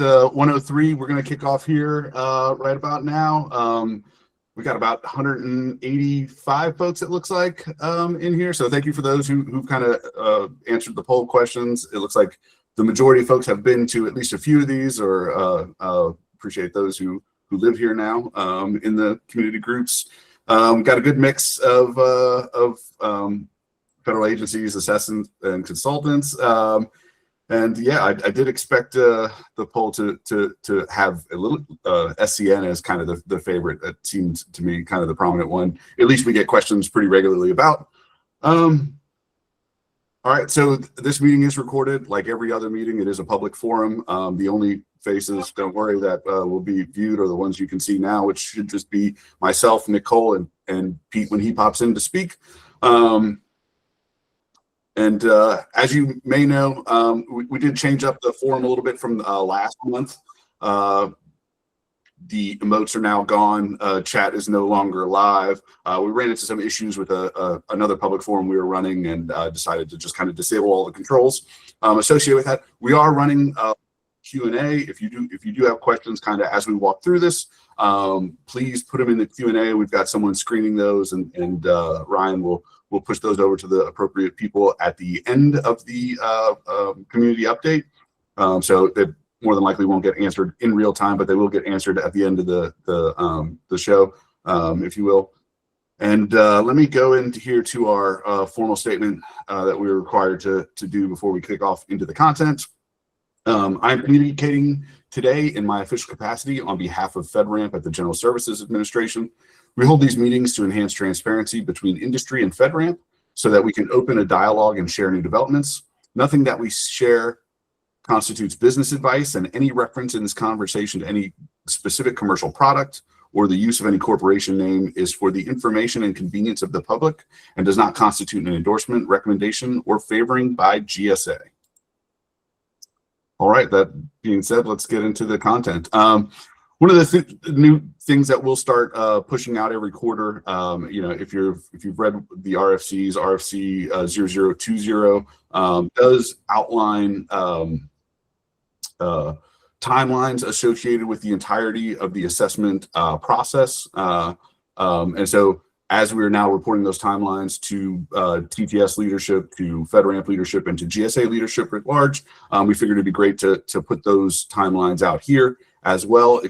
1:03. We're going to kick off here right about now. We got about 185 folks, it looks like, in here. So thank you for those who've kind of answered the poll questions. It looks like the majority of folks have been to at least a few of these, or appreciate those who live here now in the community groups. Got a good mix of federal agencies, assessors, and consultants. And yeah, I did expect the poll to have a little SCN as kind of the favorite. That seems to me kind of the prominent one. At least we get questions pretty regularly about. All right, so this meeting is recorded. Like every other meeting, it is a public forum. The only faces, don't worry, that will be viewed are the ones you can see now, which should just be myself, Nicole, and Pete when he pops in to speak. And as you may know, we did change up the forum a little bit from last month. The emotes are now gone. Chat is no longer live. We ran into some issues with another public forum we were running, and decided to just kind of disable all the controls associated with that. We are running Q&A. If you do have questions kind of as we walk through this, please put them in the Q&A. We've got someone screening those, and Ryan will push those over to the appropriate people at the end of the community update. So that more than likely won't get answered in real time, but they will get answered at the end of the show, if you will. And let me go into here to our formal statement that we were required to do before we kick off into the content. I'm communicating today in my official capacity on behalf of FedRAMP at the General Services Administration. We hold these meetings to enhance transparency between industry and FedRAMP so that we can open a dialogue and share new developments. Nothing that we share constitutes business advice, and any reference in this conversation to any specific commercial product or the use of any corporation name is for the information and convenience of the public and does not constitute an endorsement, recommendation, or favoring by GSA. All right, that being said, let's get into the content. One of the new things that we'll start pushing out every quarter, you know, if you've read the RFCs, RFC 0020 does outline timelines associated with the entirety of the assessment process. And so as we are now reporting those timelines to TTS leadership, to FedRAMP leadership, and to GSA leadership at large, we figured it'd be great to put those timelines out here as well,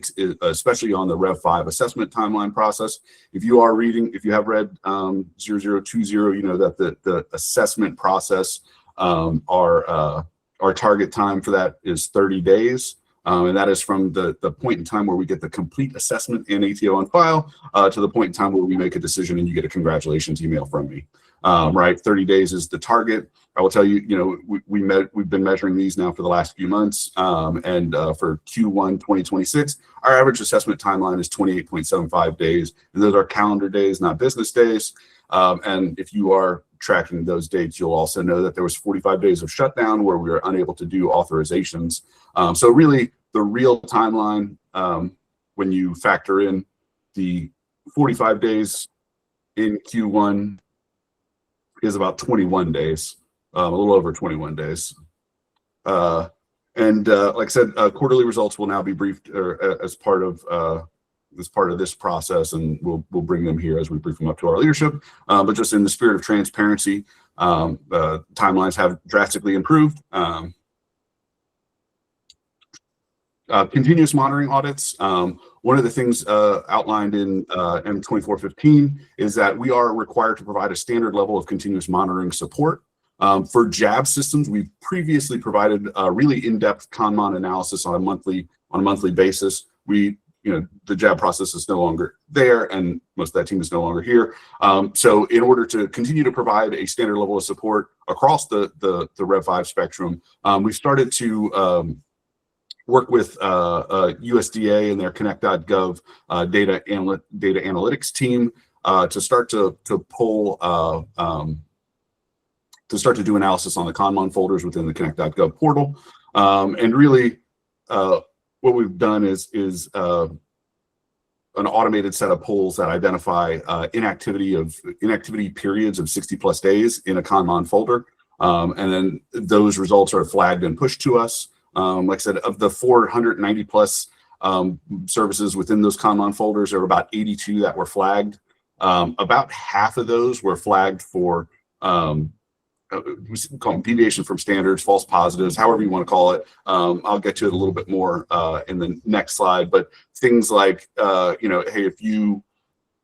especially on the Rev5 assessment timeline process. If you have read 0020, you know that the assessment process, our target time for that is 30 days. And that is from the point in time where we get the complete assessment and ATO on file to the point in time where we make a decision and you get a congratulations email from me. Right, 30 days is the target. I will tell you, you know, we've been measuring these now for the last few months, and for Q1 2026, our average assessment timeline is 28.75 days, and those are calendar days, not business days. And if you are tracking those dates, you'll also know that there was 45 days of shutdown where we were unable to do authorizations. So really, the real timeline, when you factor in the 45 days in Q1, is about 21 days, a little over 21 days. Like I said, quarterly results will now be briefed as part of this process, and we'll bring them here as we brief them up to our leadership. But just in the spirit of transparency, timelines have drastically improved. Continuous monitoring audits. One of the things outlined in M2415 is that we are required to provide a standard level of continuous monitoring support. For JAB systems, we've previously provided really in-depth ConMon analysis on a monthly basis. The JAB process is no longer there, and most of that team is no longer here. So in order to continue to provide a standard level of support across the Rev5 spectrum, we've started to work with USDA and their Connect.gov data analytics team to start to pull to start to do analysis on the ConMon folders within the Connect.gov portal. And really, what we've done is an automated set of polls that identify inactivity periods of 60+ days in a ConMon folder. And then those results are flagged and pushed to us. Like I said, of the 490 plus services within those ConMon folders, there were about 82 that were flagged. About half of those were flagged for we call them deviation from standards, false positives, however you want to call it. I'll get to it a little bit more in the next slide, but things like, hey, if you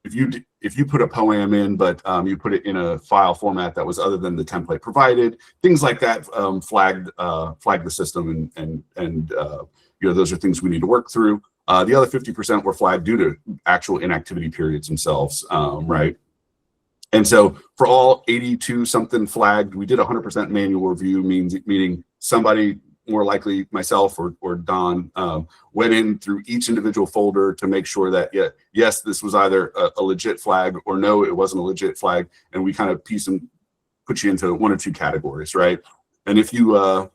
put a POAM in, but you put it in a file format that was other than the template provided, things like that flagged the system, and those are things we need to work through. The other 50% were flagged due to actual inactivity periods themselves, right? And so for all 82 something flagged, we did 100% manual review, meaning somebody, more likely myself or Don, went in through each individual folder to make sure that, yes, this was either a legit flag, or no, it wasn't a legit flag. And we kind of put you into one or two categories, right? And if you,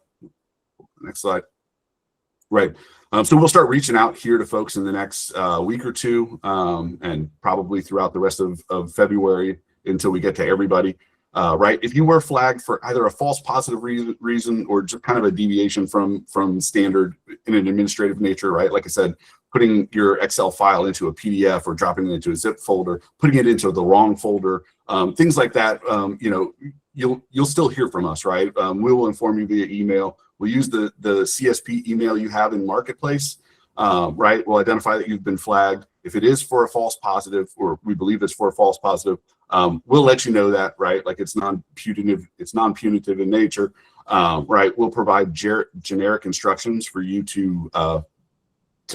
next slide. Right. So we'll start reaching out here to folks in the next week or two, and probably throughout the rest of February until we get to everybody. Right. If you were flagged for either a false positive reason or just kind of a deviation from standard in an administrative nature, right? Like I said, putting your Excel file into a PDF or dropping it into a zip folder, putting it into the wrong folder, things like that, you'll still hear from us, right? We will inform you via email. We'll use the CSP email you have in Marketplace, right? We'll identify that you've been flagged. If it is for a false positive, or we believe it's for a false positive, we'll let you know that, right? Like it's non-punitive in nature, right? We'll provide generic instructions for you to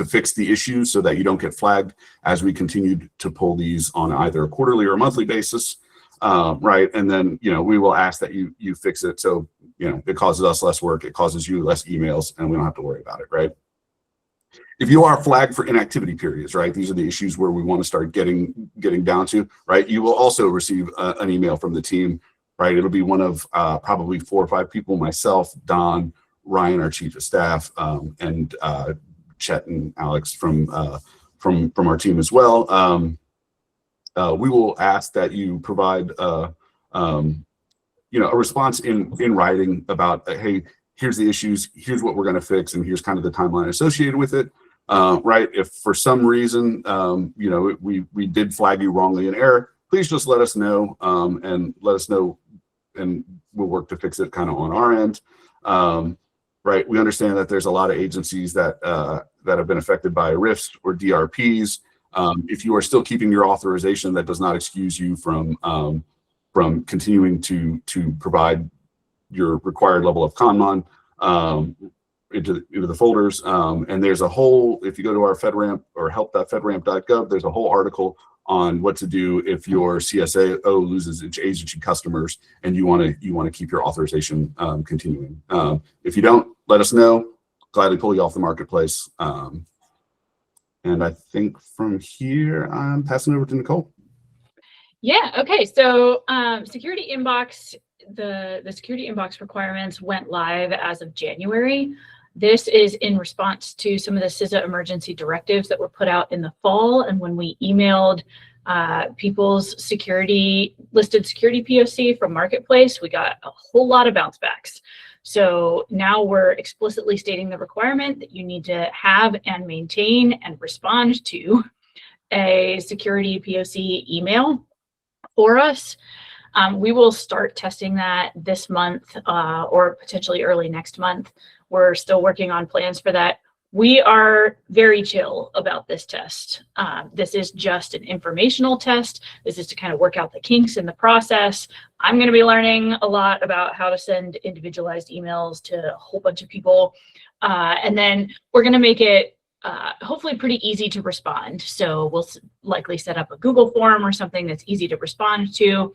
fix the issues so that you don't get flagged as we continue to pull these on either a quarterly or a monthly basis, right? And then, we will ask that you fix it. So, it causes us less work, it causes you less emails, and we don't have to worry about it, right? If you are flagged for inactivity periods, right, these are the issues where we want to start getting down to, right? You will also receive an email from the team, right? It'll be one of probably 4 or 5 people, myself, Don, Ryan, our chief of staff, and Chet and Alex from our team as well. We will ask that you provide a response in writing about, hey, here's the issues, here's what we're going to fix, and here's kind of the timeline associated with it. Right? If for some reason, we did flag you wrongly in error, please just let us know, and let us know, and we'll work to fix it kind of on our end. Right? We understand that there's a lot of agencies that have been affected by RIFs or DRPs. If you are still keeping your authorization, that does not excuse you from continuing to provide your required level of ConMon into the folders. And there's a whole, if you go to our FedRAMP or help.fedramp.gov, there's a whole article on what to do if your CSAO loses its agency customers and you want to keep your authorization continuing. If you don't, let us know. Gladly pull you off the marketplace. And I think from here, I'm passing over to Nicole. Yeah, okay. So security inbox, the security inbox requirements went live as of January. This is in response to some of the CISA emergency directives that were put out in the fall. And when we emailed people's listed security POC from Marketplace, we got a whole lot of bounce backs. So now we're explicitly stating the requirement that you need to have and maintain and respond to a security POC email for us. We will start testing that this month or potentially early next month. We're still working on plans for that. We are very chill about this test. This is just an informational test. This is to kind of work out the kinks in the process. I'm going to be learning a lot about how to send individualized emails to a whole bunch of people. And then we're going to make it hopefully pretty easy to respond. So we'll likely set up a Google form or something that's easy to respond to.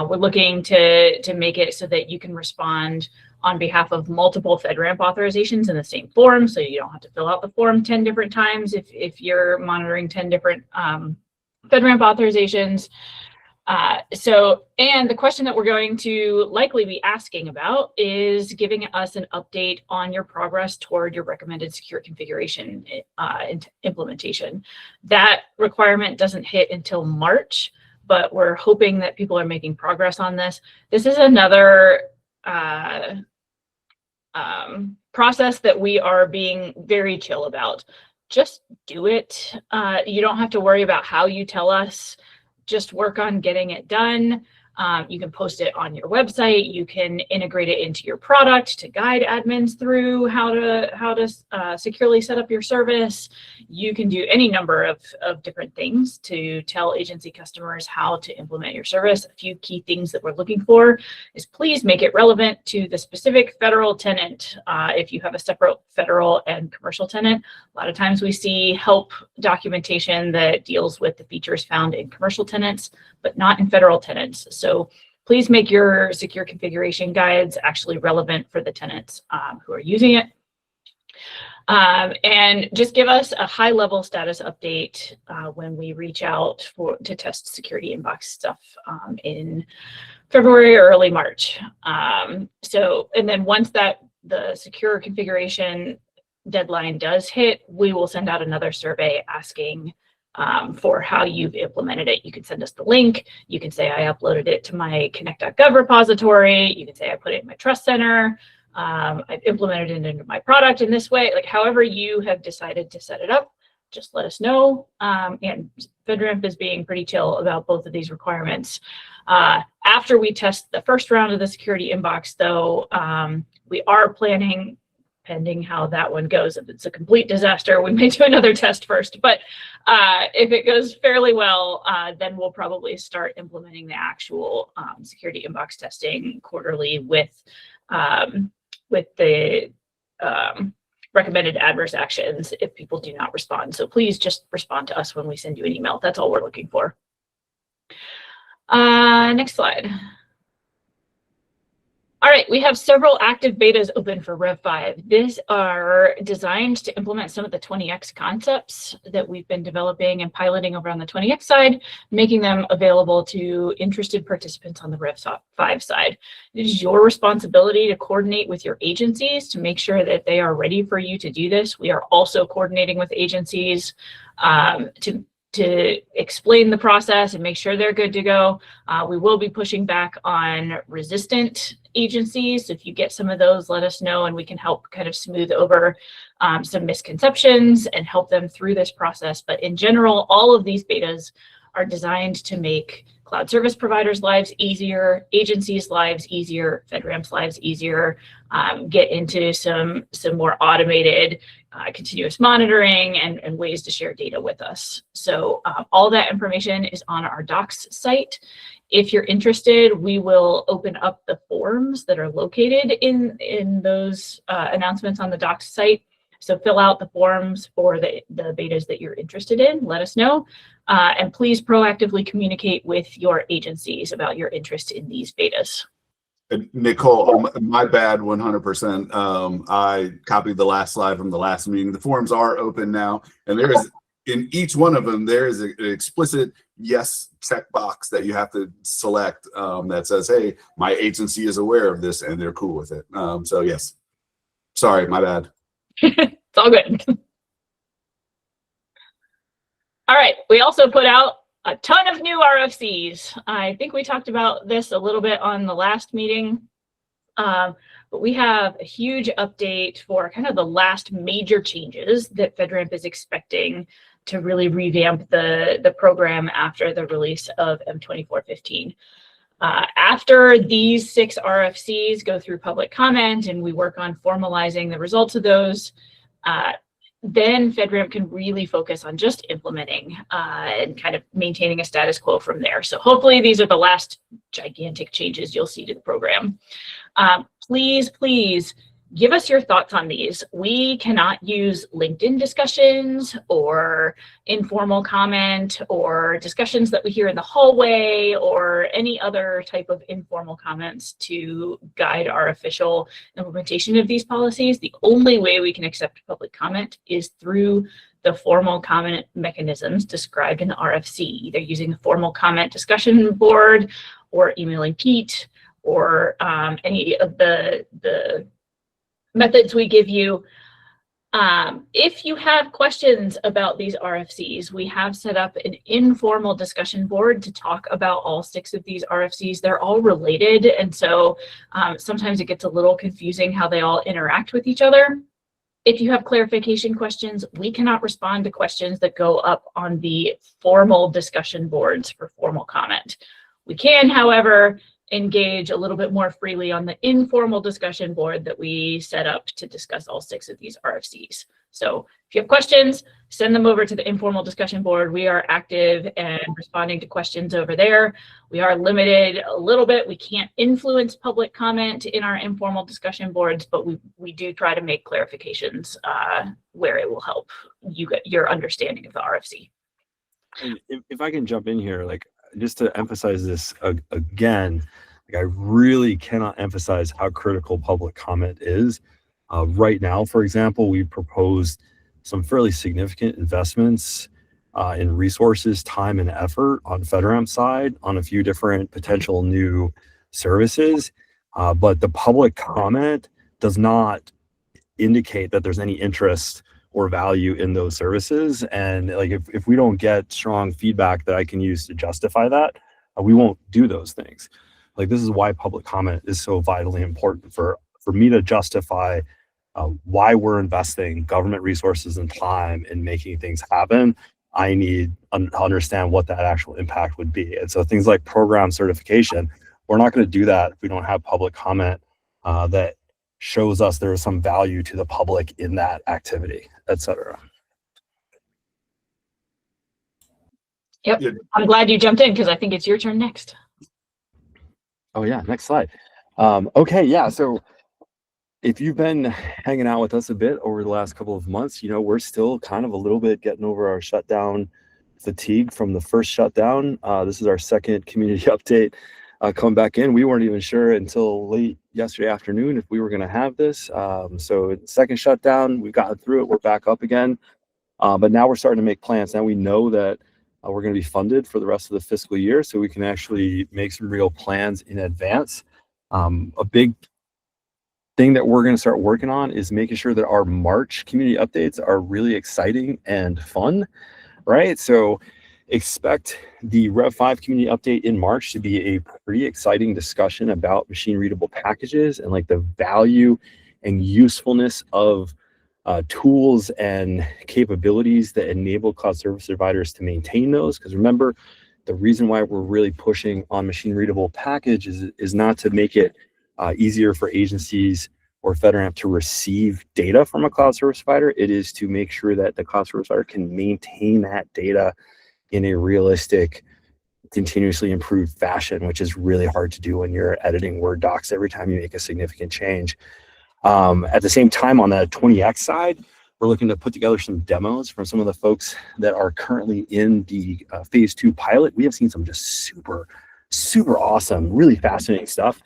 We're looking to make it so that you can respond on behalf of multiple FedRAMP authorizations in the same form, so you don't have to fill out the form 10 different times if you're monitoring 10 different FedRAMP authorizations. And the question that we're going to likely be asking about is giving us an update on your progress toward your recommended secure configuration implementation. That requirement doesn't hit until March, but we're hoping that people are making progress on this. This is another process that we are being very chill about. Just do it. You don't have to worry about how you tell us. Just work on getting it done. You can post it on your website. You can integrate it into your product to guide admins through how to securely set up your service. You can do any number of different things to tell agency customers how to implement your service. A few key things that we're looking for is please make it relevant to the specific federal tenant. If you have a separate federal and commercial tenant, a lot of times we see help documentation that deals with the features found in commercial tenants, but not in federal tenants. So please make your secure configuration guides actually relevant for the tenants who are using it. And just give us a high-level status update when we reach out to test security inbox stuff in February or early March. And then once the secure configuration deadline does hit, we will send out another survey asking for how you've implemented it. You can send us the link. You can say, I uploaded it to my Connect.gov repository. You can say, I put it in my trust center. I've implemented it into my product in this way. Like however you have decided to set it up, just let us know. And FedRAMP is being pretty chill about both of these requirements. After we test the first round of the security inbox, though, we are planning, pending how that one goes. If it's a complete disaster, we may do another test first. But if it goes fairly well, then we'll probably start implementing the actual security inbox testing quarterly with the recommended adverse actions if people do not respond. So please just respond to us when we send you an email. That's all we're looking for. Next slide. All right, we have several active betas open for Rev5. These are designed to implement some of the 20x concepts that we've been developing and piloting over on the 20x side, making them available to interested participants on the Rev5 side. It is your responsibility to coordinate with your agencies to make sure that they are ready for you to do this. We are also coordinating with agencies to explain the process and make sure they're good to go. We will be pushing back on resistant agencies. So if you get some of those, let us know and we can help kind of smooth over some misconceptions and help them through this process. But in general, all of these betas are designed to make cloud service providers' lives easier, agencies' lives easier, FedRAMP's lives easier, get into some more automated continuous monitoring and ways to share data with us. So all that information is on our docs site. If you're interested, we will open up the forms that are located in those announcements on the docs site. So fill out the forms for the betas that you're interested in, let us know. And please proactively communicate with your agencies about your interest in these betas. Nicole, my bad, 100%. I copied the last slide from the last meeting. The forms are open now, and there is, in each one of them, there is an explicit yes checkbox that you have to select that says, hey, my agency is aware of this and they're cool with it. So yes, sorry, my bad. It's all good. All right, we also put out a ton of new RFCs. I think we talked about this a little bit on the last meeting, but we have a huge update for kind of the last major changes that FedRAMP is expecting to really revamp the program after the release of M2415. After these 6 RFCs go through public comment and we work on formalizing the results of those, then FedRAMP can really focus on just implementing and kind of maintaining a status quo from there. So hopefully these are the last gigantic changes you'll see to the program. Please give us your thoughts on these. We cannot use LinkedIn discussions or informal comment or discussions that we hear in the hallway or any other type of informal comments to guide our official implementation of these policies. The only way we can accept public comment is through the formal comment mechanisms described in the RFC, either using a formal comment discussion board or emailing Pete or any of the methods we give you. If you have questions about these RFCs, we have set up an informal discussion board to talk about all 6 of these RFCs. They're all related, and so sometimes it gets a little confusing how they all interact with each other. If you have clarification questions, we cannot respond to questions that go up on the formal discussion boards for formal comment. We can, however, engage a little bit more freely on the informal discussion board that we set up to discuss all 6 of these RFCs. So if you have questions, send them over to the informal discussion board. We are active and responding to questions over there. We are limited a little bit. We can't influence public comment in our informal discussion boards, but we do try to make clarifications where it will help you get your understanding of the RFC. And if I can jump in here, like, just to emphasize this again, like, I really cannot emphasize how critical public comment is. Right now, for example, we proposed some fairly significant investments in resources, time, and effort on FedRAMP side on a few different potential new services. But the public comment does not indicate that there's any interest or value in those services. And like, if we don't get strong feedback that I can use to justify that, we won't do those things. Like, this is why public comment is so vitally important for me to justify why we're investing government resources and time in making things happen. I need to understand what that actual impact would be. And so things like program certification, we're not going to do that if we don't have public comment that shows us there is some value to the public in that activity, et cetera. Yep. Yeah. I'm glad you jumped in because I think it's your turn next. Oh yeah, next slide. Okay, yeah, so if you've been hanging out with us a bit over the last couple of months, you know, we're still kind of a little bit getting over our shutdown fatigue from the first shutdown. This is our second community update coming back in. We weren't even sure until late yesterday afternoon if we were going to have this. So second shutdown, we've gotten through it. We're back up again. But now we're starting to make plans. Now we know that we're going to be funded for the rest of the fiscal year, so we can actually make some real plans in advance. A big thing that we're going to start working on is making sure that our March community updates are really exciting and fun, right? So expect the Rev5 community update in March to be a pretty exciting discussion about machine readable packages and like the value and usefulness of tools and capabilities that enable cloud service providers to maintain those. Because remember, the reason why we're really pushing on machine readable packages is not to make it easier for agencies or FedRAMP to receive data from a cloud service provider. It is to make sure that the cloud service provider can maintain that data in a realistic, continuously improved fashion, which is really hard to do when you're editing Word docs every time you make a significant change. At the same time, on the 20X side, we're looking to put together some demos from some of the folks that are currently in the phase 2 pilot. We have seen some just super awesome, really fascinating stuff.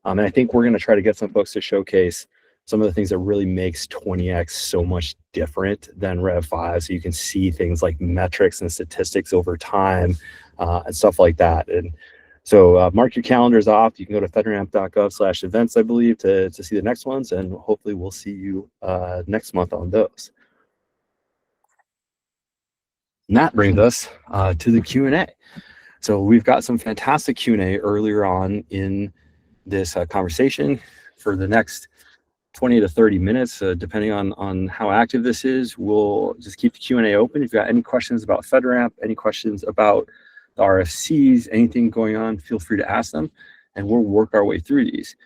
And I think we're going to try to get some folks to showcase some of the things that really makes 20X so much different than Rev5. So you can see things like metrics and statistics over time and stuff like that. And so mark your calendars off. You can go to FedRAMP.gov/events, I believe, to see the next ones. And hopefully we'll see you next month on those. And that brings us to the Q&A. So we've got some fantastic Q&A earlier on in this conversation. For the next 20 to 30 minutes, depending on how active this is, we'll just keep the Q&A open. If you've got any questions about FedRAMP, any questions about the RFCs, anything going on, feel free to ask them, and we'll work our way through these.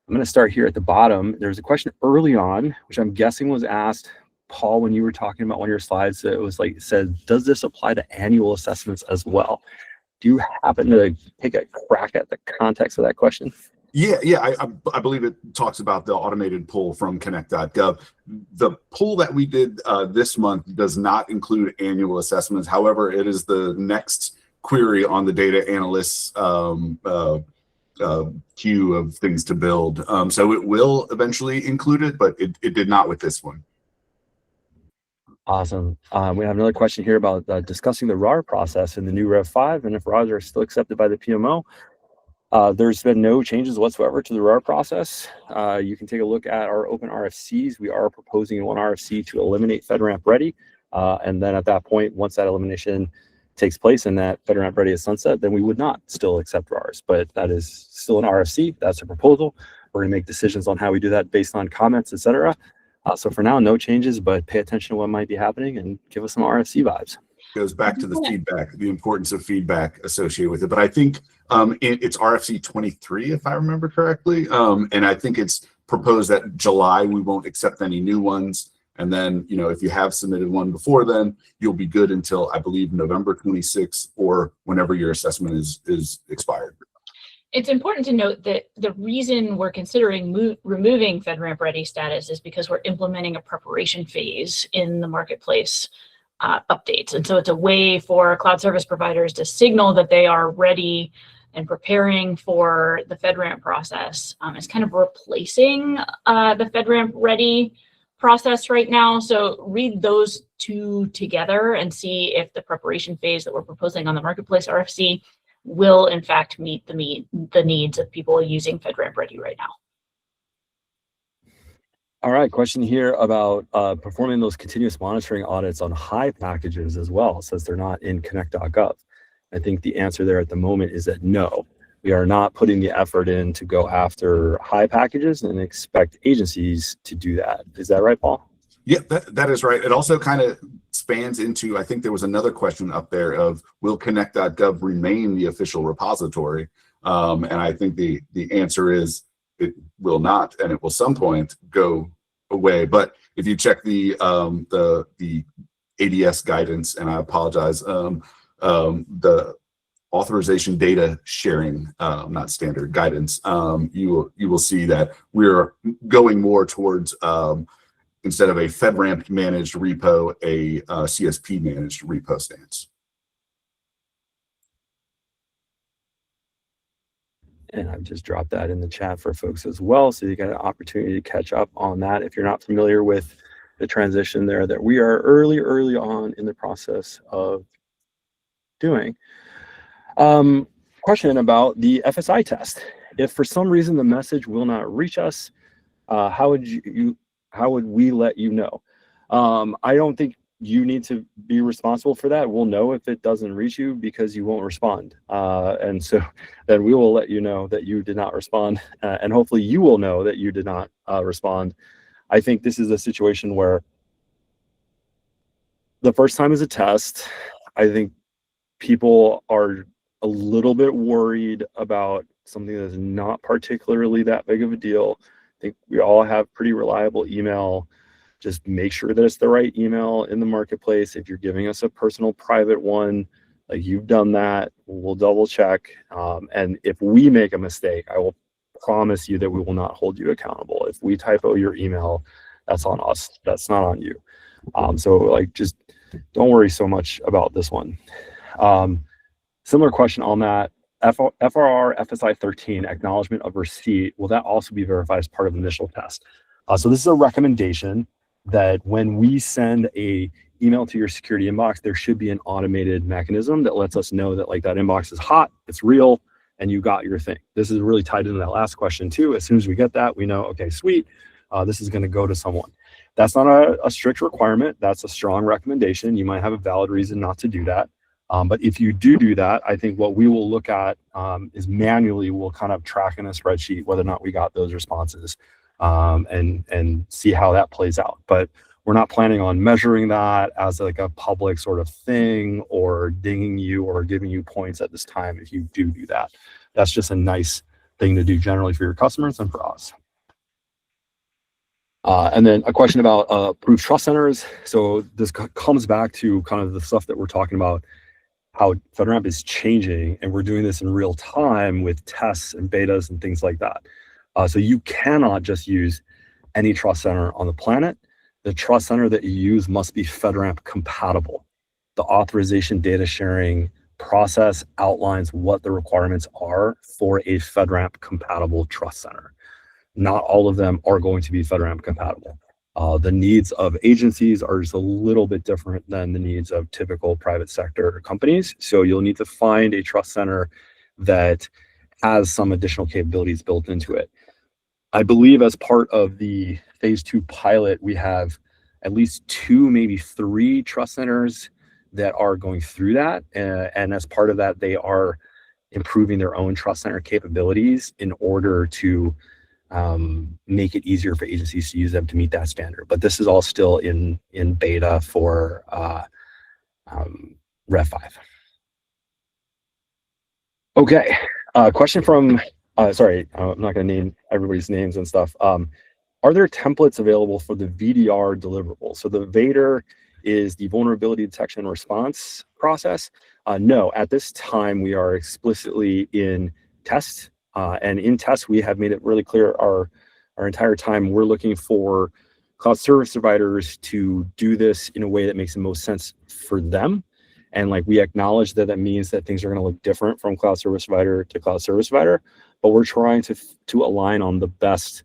I'm going to start here at the bottom. There's a question early on, which I'm guessing was asked, Paul, when you were talking about one of your slides. It was like, it said, does this apply to annual assessments as well? Do you happen to take a crack at the context of that question? Yeah, I believe it talks about the automated pull from Connect.gov. The pull that we did this month does not include annual assessments. However, it is the next query on the data analyst's queue of things to build. So it will eventually include it, but it did not with this one. Awesome. We have another question here about discussing the RAR process in the new Rev5 and if RARs are still accepted by the PMO. There's been no changes whatsoever to the RAR process. You can take a look at our open RFCs. We are proposing one RFC to eliminate FedRAMP Ready. And then at that point, once that elimination takes place and that FedRAMP Ready is sunset, then we would not still accept RARs. But that is still an RFC. That's a proposal. We're going to make decisions on how we do that based on comments, etc. So for now, no changes, but pay attention to what might be happening and give us some RFC vibes. Goes back to the feedback, the importance of feedback associated with it. But I think it's RFC 23, if I remember correctly. And I think it's proposed that July, we won't accept any new ones. And then, you know, if you have submitted one before then, you'll be good until, I believe, November 26th or whenever your assessment is expired. It's important to note that the reason we're considering removing FedRAMP Ready status is because we're implementing a preparation phase in the marketplace updates. And so it's a way for cloud service providers to signal that they are ready and preparing for the FedRAMP process. It's kind of replacing the FedRAMP Ready process right now. So read those two together and see if the preparation phase that we're proposing on the marketplace RFC will in fact meet the needs of people using FedRAMP Ready right now. All right, question here about performing those continuous monitoring audits on high packages as well. It says they're not in Connect.gov. I think the answer there at the moment is that no, we are not putting the effort in to go after high packages and expect agencies to do that. Is that right, Paul? Yeah, that is right. It also kind of spans into, I think there was another question up there of, will Connect.gov remain the official repository? And I think the answer is it will not, and it will some point go away. But if you check the ADS guidance, and I apologize, the authorization data sharing, not standard guidance, you will see that we're going more towards instead of a FedRAMP managed repo, a CSP managed repo stance. And I've just dropped that in the chat for folks as well, so you get an opportunity to catch up on that if you're not familiar with the transition there that we are early on in the process of doing. Question about the FSI test. If for some reason the message will not reach us, how would we let you know? I don't think you need to be responsible for that. We'll know if it doesn't reach you because you won't respond. And so then we will let you know that you did not respond. And hopefully you will know that you did not respond. I think this is a situation where the first time is a test. I think people are a little bit worried about something that's not particularly that big of a deal. I think we all have pretty reliable email. Just make sure that it's the right email in the marketplace. If you're giving us a personal private one, like you've done that, we'll double check. And if we make a mistake, I will promise you that we will not hold you accountable. If we typo your email, that's on us. That's not on you. So like, just don't worry so much about this one. Similar question on that. FRR FSI 13, acknowledgement of receipt, will that also be verified as part of the initial test? So this is a recommendation that when we send a email to your security inbox, there should be an automated mechanism that lets us know that like that inbox is hot, it's real, and you got your thing. This is really tied into that last question too. As soon as we get that, we know, okay, sweet, this is going to go to someone. That's not a strict requirement. That's a strong recommendation. You might have a valid reason not to do that. But if you do that, I think what we will look at is manually we'll kind of track in a spreadsheet whether or not we got those responses and see how that plays out. But we're not planning on measuring that as like a public sort of thing or dinging you or giving you points at this time if you do that. That's just a nice thing to do generally for your customers and for us. And then a question about approved trust centers. So this comes back to kind of the stuff that we're talking about, how FedRAMP is changing, and we're doing this in real time with tests and betas and things like that. So you cannot just use any trust center on the planet. The trust center that you use must be FedRAMP compatible. The authorization data sharing process outlines what the requirements are for a FedRAMP compatible trust center. Not all of them are going to be FedRAMP compatible. The needs of agencies are just a little bit different than the needs of typical private sector companies. So you'll need to find a trust center that has some additional capabilities built into it. I believe as part of the phase 2 pilot, we have at least 2, maybe 3 trust centers that are going through that. And as part of that, they are improving their own trust center capabilities in order to make it easier for agencies to use them to meet that standard. But this is all still in beta for Rev5. Okay, question from, sorry, I'm not going to name everybody's names and stuff. Are there templates available for the VDR deliverable? So the VADR is the vulnerability detection and response process. No, at this time, we are explicitly in test. And in test, we have made it really clear our entire time, we're looking for cloud service providers to do this in a way that makes the most sense for them. And like we acknowledge that means that things are going to look different from cloud service provider to cloud service provider, but we're trying to align on the best,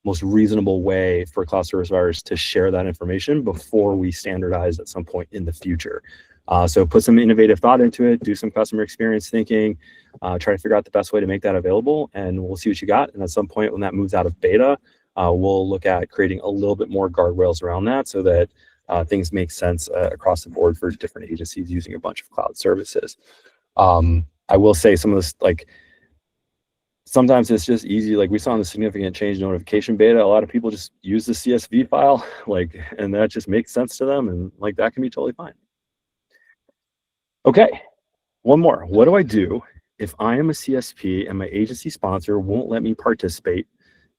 most reasonable way for cloud service providers to share that information before we standardize at some point in the future. So put some innovative thought into it, do some customer experience thinking, try to figure out the best way to make that available, and we'll see what you got. And at some point when that moves out of beta, we'll look at creating a little bit more guardrails around that so that things make sense across the board for different agencies using a bunch of cloud services. I will say some of this, like, sometimes it's just easy. Like we saw in the significant change notification beta, a lot of people just use the CSV file, like, and that just makes sense to them. And like, that can be totally fine. Okay, one more. What do I do if I am a CSP and my agency sponsor won't let me participate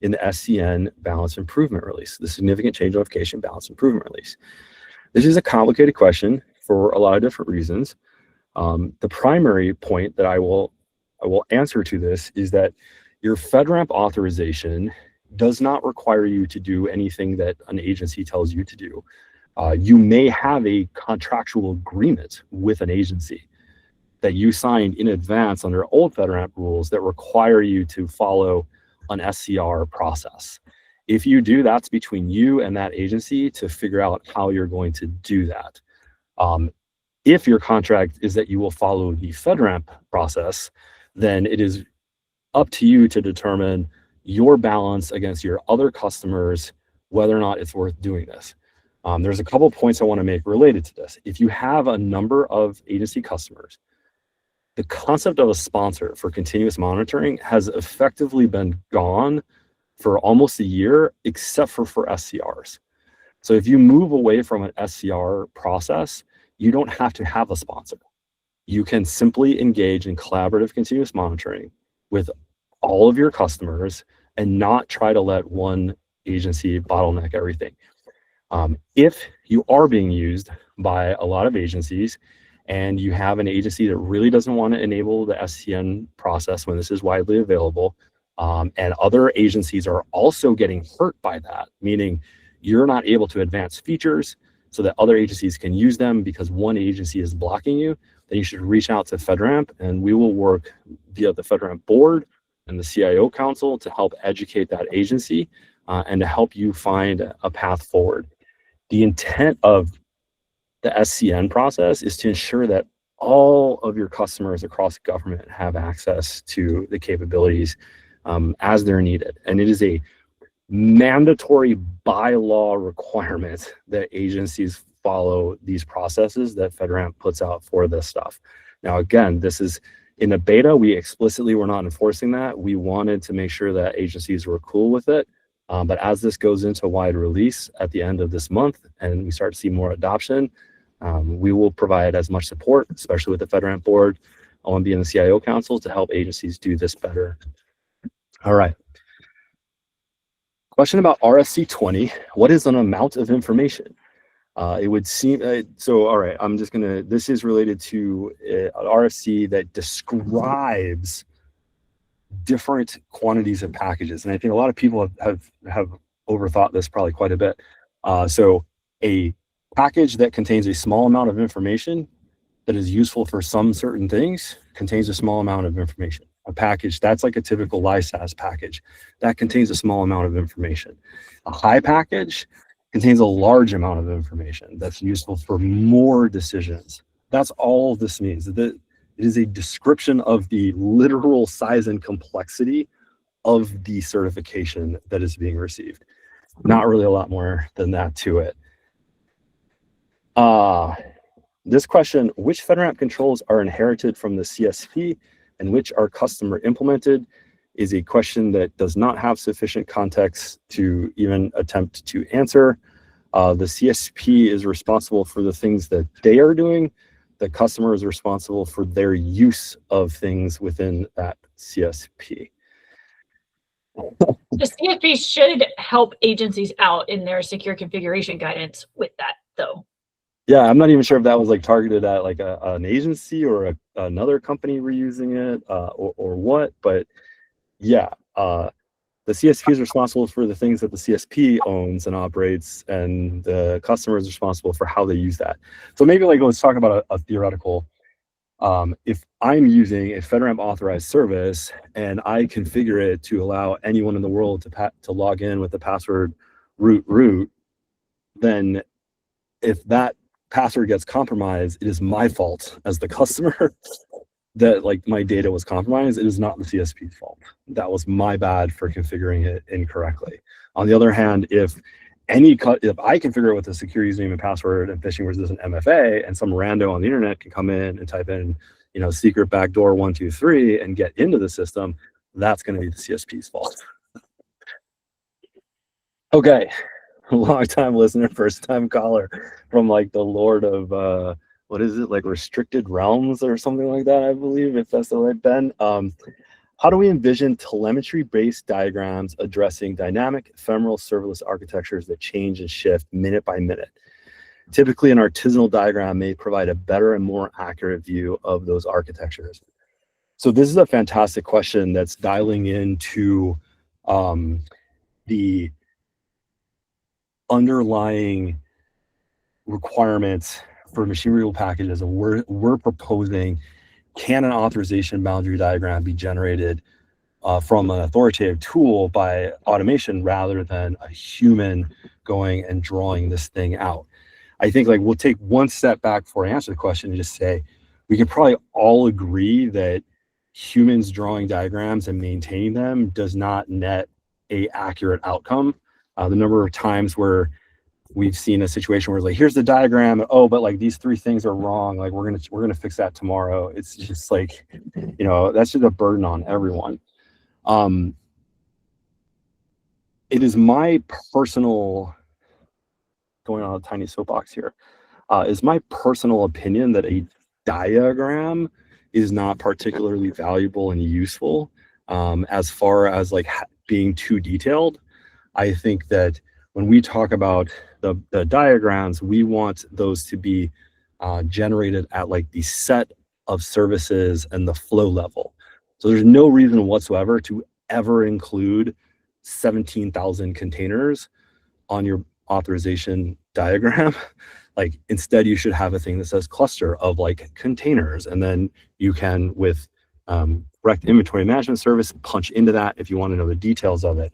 in the SCN balance improvement release, the significant change notification balance improvement release? This is a complicated question for a lot of different reasons. The primary point that I will answer to this is that your FedRAMP authorization does not require you to do anything that an agency tells you to do. You may have a contractual agreement with an agency that you signed in advance under old FedRAMP rules that require you to follow an SCR process. If you do, that's between you and that agency to figure out how you're going to do that. If your contract is that you will follow the FedRAMP process, then it is up to you to determine your balance against your other customers, whether or not it's worth doing this. There's a couple of points I want to make related to this. If you have a number of agency customers, the concept of a sponsor for continuous monitoring has effectively been gone for almost a year, except for SCRs. So if you move away from an SCR process, you don't have to have a sponsor. You can simply engage in collaborative continuous monitoring with all of your customers and not try to let one agency bottleneck everything. If you are being used by a lot of agencies and you have an agency that really doesn't want to enable the SCN process when this is widely available, and other agencies are also getting hurt by that, meaning you're not able to advance features so that other agencies can use them because one agency is blocking you, then you should reach out to FedRAMP, and we will work via the FedRAMP board and the CIO council to help educate that agency and to help you find a path forward. The intent of the SCN process is to ensure that all of your customers across government have access to the capabilities as they're needed. And it is a mandatory by law requirement that agencies follow these processes that FedRAMP puts out for this stuff. Now, again, this is in a beta, we explicitly were not enforcing that. We wanted to make sure that agencies were cool with it. But as this goes into wide release at the end of this month and we start to see more adoption, we will provide as much support, especially with the FedRAMP board, OMB and the CIO council, to help agencies do this better. All right. Question about RFC 20. What is an amount of information? It would seem, all right, I'm just gonna, this is related to an RFC that describes different quantities of packages. And I think a lot of people have overthought this probably quite a bit. So a package that contains a small amount of information that is useful for some certain things contains a small amount of information. A package that's like a typical LISAS package that contains a small amount of information. A high package contains a large amount of information that's useful for more decisions. That's all this means. It is a description of the literal size and complexity of the certification that is being received. Not really a lot more than that to it. This question, which FedRAMP controls are inherited from the CSP and which are customer implemented, is a question that does not have sufficient context to even attempt to answer. The CSP is responsible for the things that they are doing. The customer is responsible for their use of things within that CSP. The CSP should help agencies out in their secure configuration guidance with that, though. Yeah, I'm not even sure if that was like targeted at like an agency or another company reusing it or what, but yeah, the CSP is responsible for the things that the CSP owns and operates, and the customer is responsible for how they use that. So maybe like let's talk about a theoretical. If I'm using a FedRAMP authorized service and I configure it to allow anyone in the world to log in with the password root, then if that password gets compromised, it is my fault as the customer that like my data was compromised. It is not the CSP's fault. That was my bad for configuring it incorrectly. On the other hand, if I configure it with a secure username and password and phishing resistant MFA, and some rando on the internet can come in and type in, you know, secret backdoor 123 and get into the system, that's going to be the CSP's fault. Okay. Long time listener, first time caller from like the Lord of what is it, like Restricted Realms or something like that, I believe, if that's the right Ben. How do we envision telemetry-based diagrams addressing dynamic ephemeral serverless architectures that change and shift minute by minute? Typically, an artisanal diagram may provide a better and more accurate view of those architectures. So this is a fantastic question that's dialing into the underlying requirements for machine readable packages. And we're proposing, can an authorization boundary diagram be generated from an authoritative tool by automation rather than a human going and drawing this thing out? I think like we'll take one step back before I answer the question and just say, we can probably all agree that humans drawing diagrams and maintaining them does not net a accurate outcome. The number of times where we've seen a situation where it's like, here's the diagram, oh, but like these 3 things are wrong, like we're gonna fix that tomorrow. It's just like, you know, that's just a burden on everyone. It is my personal, going on a tiny soapbox here, is my personal opinion that a diagram is not particularly valuable and useful as far as like being too detailed. I think that when we talk about the diagrams, we want those to be generated at like the set of services and the flow level. So there's no reason whatsoever to ever include 17,000 containers on your authorization diagram. Like instead you should have a thing that says cluster of like containers, and then you can with direct inventory management service punch into that if you want to know the details of it.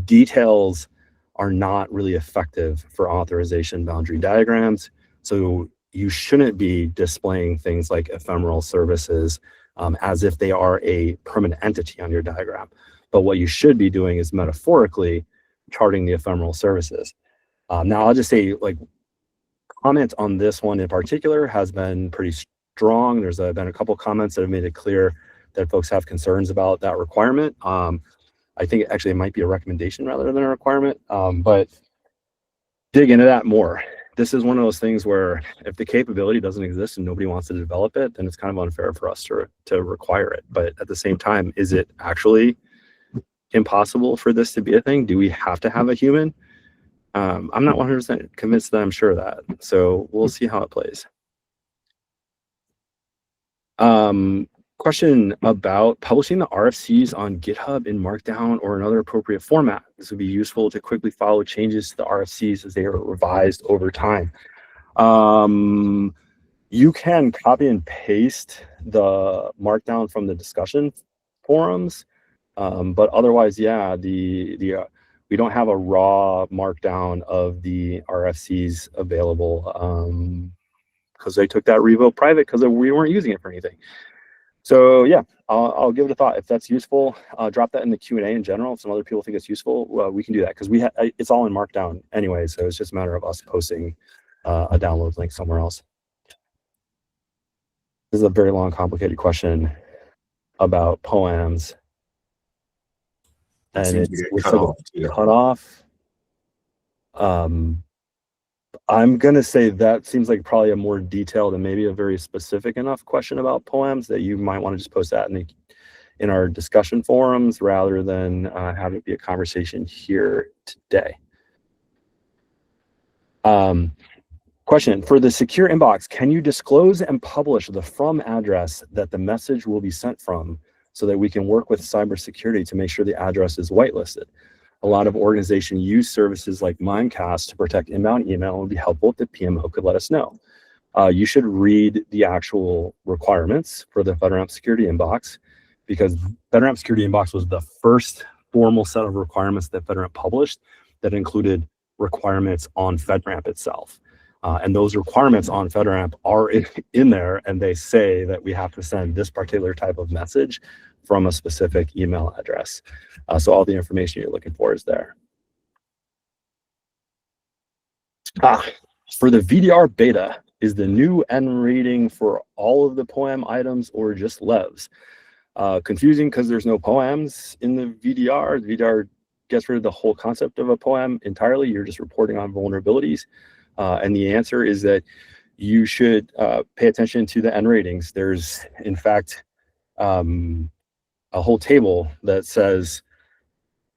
Details are not really effective for authorization boundary diagrams. So you shouldn't be displaying things like ephemeral services as if they are a permanent entity on your diagram. But what you should be doing is metaphorically charting the ephemeral services. Now I'll just say, like, comment on this one in particular has been pretty strong. There's been a couple comments that have made it clear that folks have concerns about that requirement. I think actually it might be a recommendation rather than a requirement, but dig into that more. This is one of those things where if the capability doesn't exist and nobody wants to develop it, then it's kind of unfair for us to require it. But at the same time, is it actually impossible for this to be a thing? Do we have to have a human? I'm not 100% convinced that I'm sure of that. So we'll see how it plays. Question about publishing the RFCs on GitHub in Markdown or another appropriate format. This would be useful to quickly follow changes to the RFCs as they are revised over time. You can copy and paste the Markdown from the discussion forums, but otherwise, yeah, we don't have a raw Markdown of the RFCs available because they took that revo private because we weren't using it for anything. So yeah, I'll give it a thought. If that's useful, drop that in the Q&A in general. If some other people think it's useful, we can do that because it's all in Markdown anyway. So it's just a matter of us posting a download link somewhere else. This is a very long, complicated question about POAMs. And it's cut off. I'm going to say that seems like probably a more detailed and maybe a very specific enough question about POAMs that you might want to just post that in our discussion forums rather than have it be a conversation here today. Question, for the secure inbox, can you disclose and publish the from address that the message will be sent from so that we can work with cybersecurity to make sure the address is whitelisted? A lot of organizations use services like Mimecast to protect inbound email. It would be helpful if the PMO could let us know. You should read the actual requirements for the FedRAMP security inbox, because FedRAMP security inbox was the first formal set of requirements that FedRAMP published that included requirements on FedRAMP itself. And those requirements on FedRAMP are in there, and they say that we have to send this particular type of message from a specific email address. So all the information you're looking for is there. For the VDR beta, is the new N rating for all of the POAM items or just LEVs? Confusing because there's no POAMs in the VDR. The VDR gets rid of the whole concept of a POAM entirely. You're just reporting on vulnerabilities. And the answer is that you should pay attention to the N ratings. There's, in fact, a whole table that says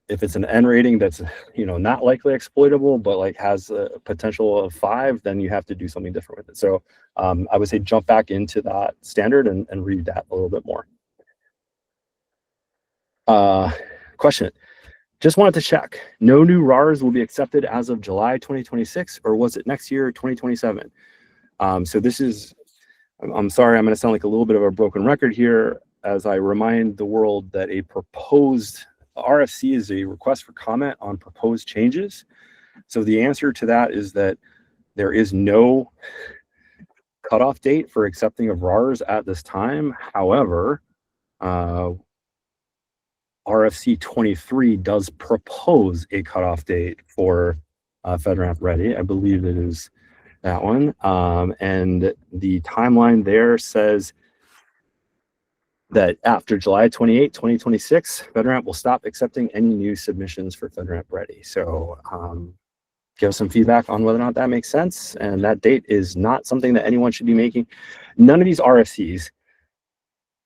if it's an N rating that's not likely exploitable, but like has a potential of 5, then you have to do something different with it. So I would say jump back into that standard and read that a little bit more. Question. Just wanted to check. No new RARs will be accepted as of July 2026, or was it next year, 2027? So this is, I'm sorry, I'm going to sound like a little bit of a broken record here as I remind the world that a proposed RFC is a request for comment on proposed changes. So the answer to that is that there is no cutoff date for accepting of RARs at this time. However, RFC 23 does propose a cutoff date for FedRAMP Ready. I believe it is that one. And the timeline there says that after July 28, 2026, FedRAMP will stop accepting any new submissions for FedRAMP Ready. So give us some feedback on whether or not that makes sense. And that date is not something that anyone should be making. None of these RFCs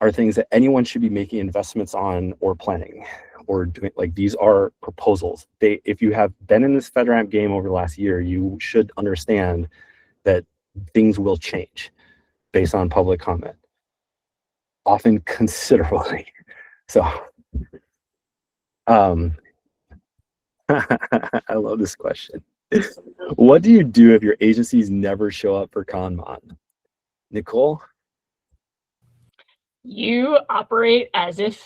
are things that anyone should be making investments on or planning or doing. Like, these are proposals. If you have been in this FedRAMP game over the last year, you should understand that things will change based on public comment, often considerably. So I love this question. What do you do if your agencies never show up for ConMon? Nicole? You operate as if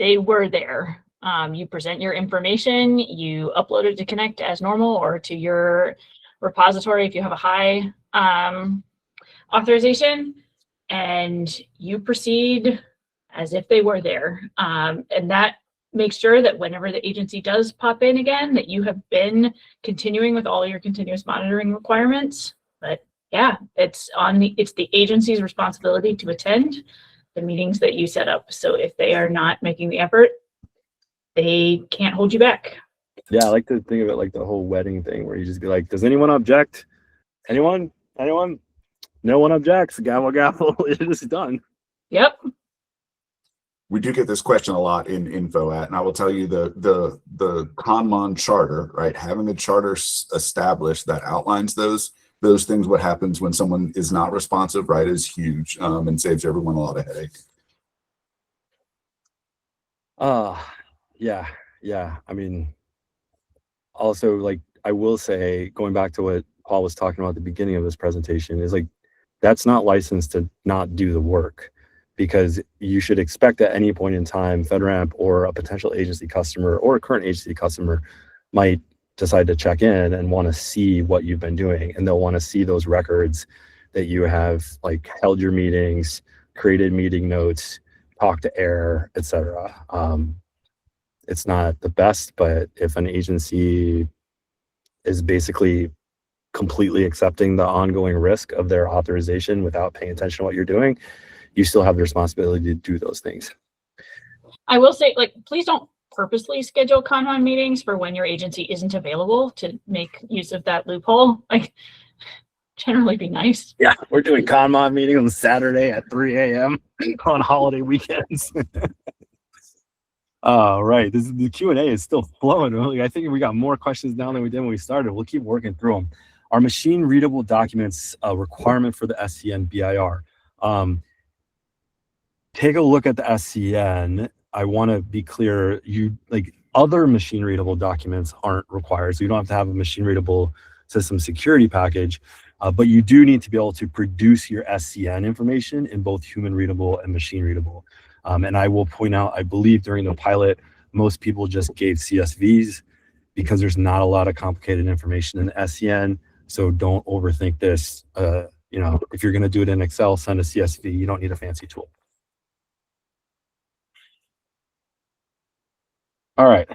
they were there. You present your information, you upload it to Connect as normal or to your repository if you have a high authorization, and you proceed as if they were there. And that makes sure that whenever the agency does pop in again, that you have been continuing with all your continuous monitoring requirements. But yeah, it's the agency's responsibility to attend the meetings that you set up. So if they are not making the effort, they can't hold you back. Yeah, I like to think of it like the whole wedding thing where you just be like, does anyone object? Anyone? No one objects. Gavel, gavel. It is done. Yep. We do get this question a lot in info and I will tell you the ConMon charter, right? Having a charter established that outlines those things, what happens when someone is not responsive, right, is huge and saves everyone a lot of headache. Yeah. I mean, also, like, I will say, going back to what Paul was talking about at the beginning of this presentation, is like, that's not licensed to not do the work, because you should expect at any point in time, FedRAMP or a potential agency customer or a current agency customer might decide to check in and want to see what you've been doing, and they'll want to see those records that you have like held your meetings, created meeting notes, talked to air, etc. It's not the best, but if an agency is basically completely accepting the ongoing risk of their authorization without paying attention to what you're doing, you still have the responsibility to do those things. I will say, like, please don't purposely schedule ConMon meetings for when your agency isn't available to make use of that loophole. Like, generally be nice. Yeah, we're doing ConMon meeting on Saturday at 3 a.m. on holiday weekends. Right. The Q&A is still flowing. I think we got more questions now than we did when we started. We'll keep working through them. Our machine readable documents requirement for the SCN BIR. Take a look at the SCN. I want to be clear, other machine readable documents aren't required. So you don't have to have a machine readable system security package, but you do need to be able to produce your SCN information in both human readable and machine readable. And I will point out, I believe during the pilot, most people just gave CSVs because there's not a lot of complicated information in the SCN. So don't overthink this. If you're going to do it in Excel, send a CSV. You don't need a fancy tool. All right.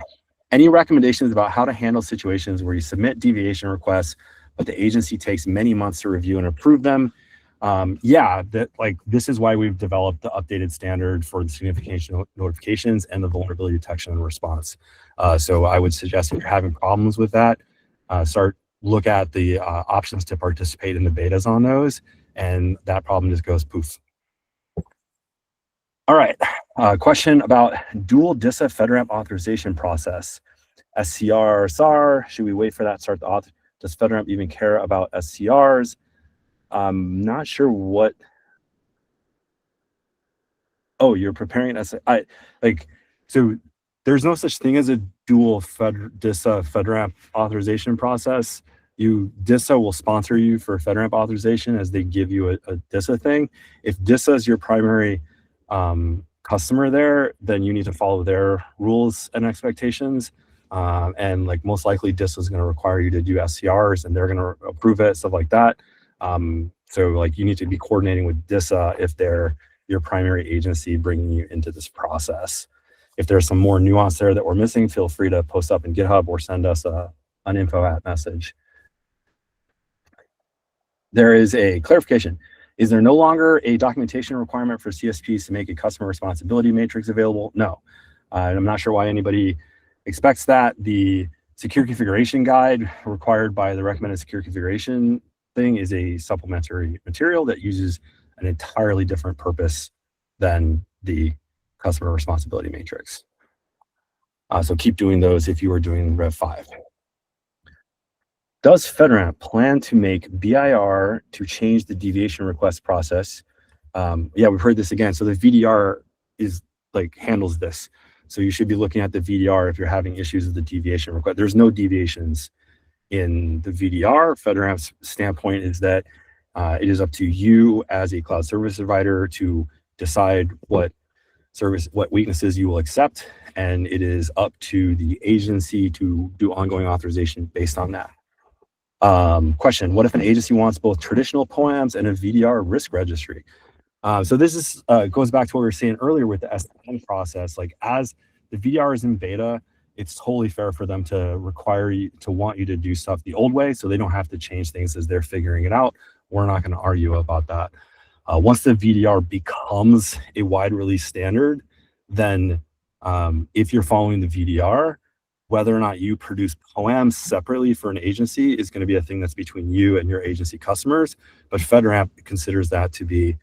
Any recommendations about how to handle situations where you submit deviation requests, but the agency takes many months to review and approve them? This is why we've developed the updated standard for the signification notifications and the vulnerability detection and response. So I would suggest if you're having problems with that, look at the options to participate in the betas on those, and that problem just goes poof. All right, question about dual DISA FedRAMP authorization process. SCR, SAR, should we wait for that to start the auth? Does FedRAMP even care about SCRs? I'm not sure what. Oh, you're preparing so there's no such thing as a dual DISA FedRAMP authorization process. DISA will sponsor you for FedRAMP authorization as they give you a DISA thing. If DISA is your primary customer there, then you need to follow their rules and expectations. And most likely DISA is going to require you to do SCRs and they're going to approve it, stuff like that. So you need to be coordinating with DISA if they're your primary agency bringing you into this process. If there's some more nuance there that we're missing, feel free to post up in GitHub or send us an info@ message. There is a clarification. Is there no longer a documentation requirement for CSPs to make a customer responsibility matrix available? No. I'm not sure why anybody expects that. The secure configuration guide required by the recommended secure configuration thing is a supplementary material that uses an entirely different purpose than the customer responsibility matrix. So keep doing those if you are doing Rev5. Does FedRAMP plan to make BIR to change the deviation request process? Yeah, we've heard this again. So the VDR is handles this. So you should be looking at the VDR if you're having issues with the deviation request. There's no deviations in the VDR. FedRAMP's standpoint is that it is up to you as a cloud service provider to decide what weaknesses you will accept, and it is up to the agency to do ongoing authorization based on that. Question, what if an agency wants both traditional POAMs and a VDR risk registry? So this is goes back to what we were saying earlier with the SCN process. As the VDR is in beta, it's totally fair for them to require you to want you to do stuff the old way, so they don't have to change things as they're figuring it out. We're not going to argue about that. Once the VDR becomes a wide release standard, then if you're following the VDR, whether or not you produce POAMs separately for an agency is going to be a thing that's between you and your agency customers. But FedRAMP considers that to be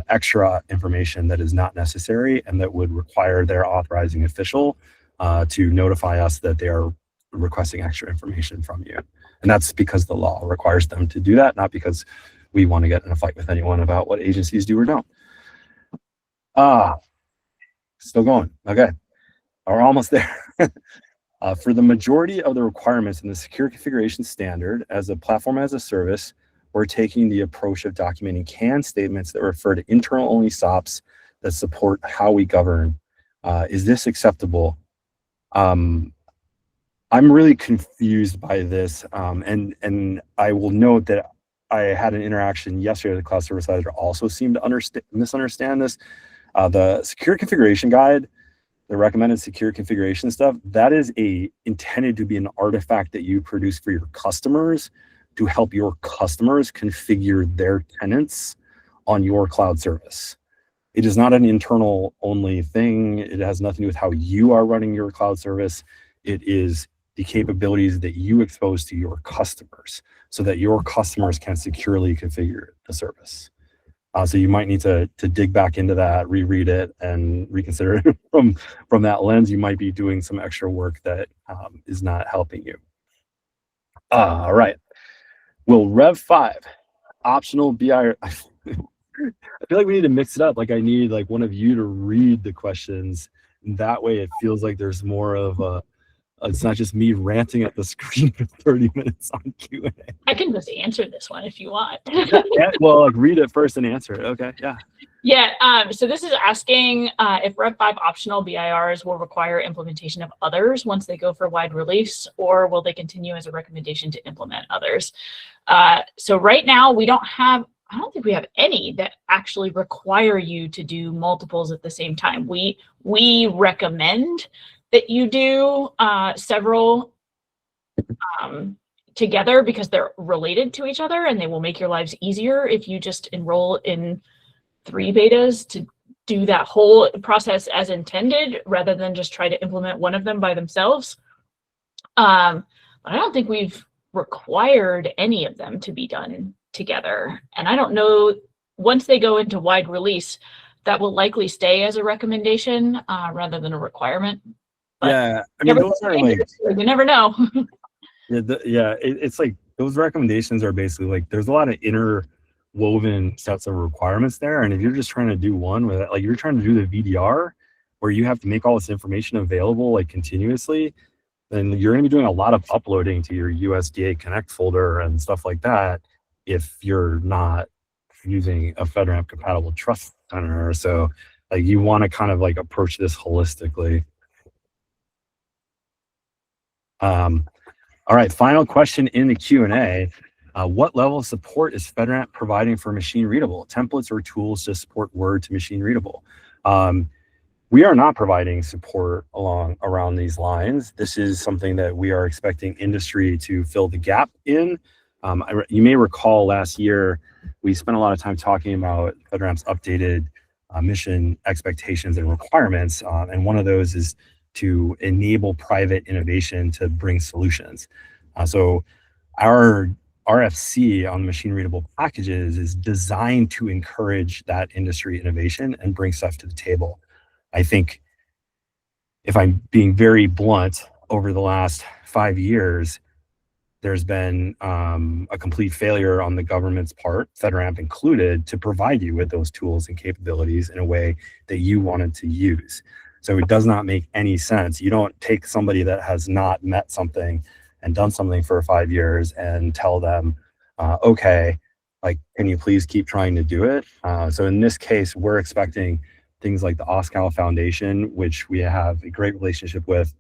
extra information that is not necessary and that would require their authorizing official to notify us that they are requesting extra information from you. And that's because the law requires them to do that, not because we want to get in a fight with anyone about what agencies do or don't. Still going. Okay. We're almost there. For the majority of the requirements in the secure configuration standard as a platform as a service, we're taking the approach of documenting CAN statements that refer to internal-only SOPs that support how we govern. Is this acceptable? I'm really confused by this, and I will note that I had an interaction yesterday with the cloud service provider also seemed to misunderstand this. The secure configuration guide, the recommended secure configuration stuff, that is intended to be an artifact that you produce for your customers to help your customers configure their tenants on your cloud service. It is not an internal only thing. It has nothing to do with how you are running your cloud service. It is the capabilities that you expose to your customers so that your customers can securely configure the service. So you might need to dig back into that, reread it, and reconsider it from that lens. You might be doing some extra work that is not helping you. All right. Will Rev5 optional BI? I feel like we need to mix it up. Like I need like one of you to read the questions. That way it feels like there's more of a, it's not just me ranting at the screen for 30 minutes on Q&A. I can just answer this one if you want. Well, like read it first and answer it. Okay, yeah. Yeah, so this is asking if Rev5 optional BIRs will require implementation of others once they go for wide release, or will they continue as a recommendation to implement others? So right now we don't have, I don't think we have any that actually require you to do multiples at the same time. We recommend that you do several together because they're related to each other and they will make your lives easier if you just enroll in 3 betas to do that whole process as intended rather than just try to implement one of them by themselves. But I don't think we've required any of them to be done together. And I don't know, once they go into wide release, that will likely stay as a recommendation rather than a requirement. But yeah, I mean, those are like, you never know. It's like those recommendations are basically like there's a lot of interwoven sets of requirements there, and if you're just trying to do one with it, like you're trying to do the VDR where you have to make all this information available like continuously, then you're going to be doing a lot of uploading to your USDA Connect folder and stuff like that if you're not using a FedRAMP compatible trust center. So like you want to kind of like approach this holistically. All right, final question in the Q&A. What level of support is FedRAMP providing for machine readable templates or tools to support Word to machine readable? We are not providing support around these lines. This is something that we are expecting industry to fill the gap in. You may recall last year, we spent a lot of time talking about FedRAMP's updated mission expectations and requirements. And one of those is to enable private innovation to bring solutions. So our RFC on machine readable packages is designed to encourage that industry innovation and bring stuff to the table. I think if I'm being very blunt, over the last 5 years, there's been a complete failure on the government's part, FedRAMP included, to provide you with those tools and capabilities in a way that you wanted to use. So it does not make any sense. You don't take somebody that has not met something and done something for 5 years and tell them, okay, like, can you please keep trying to do it? So in this case, we're expecting things like the OSCAL Foundation, which we have a great relationship with,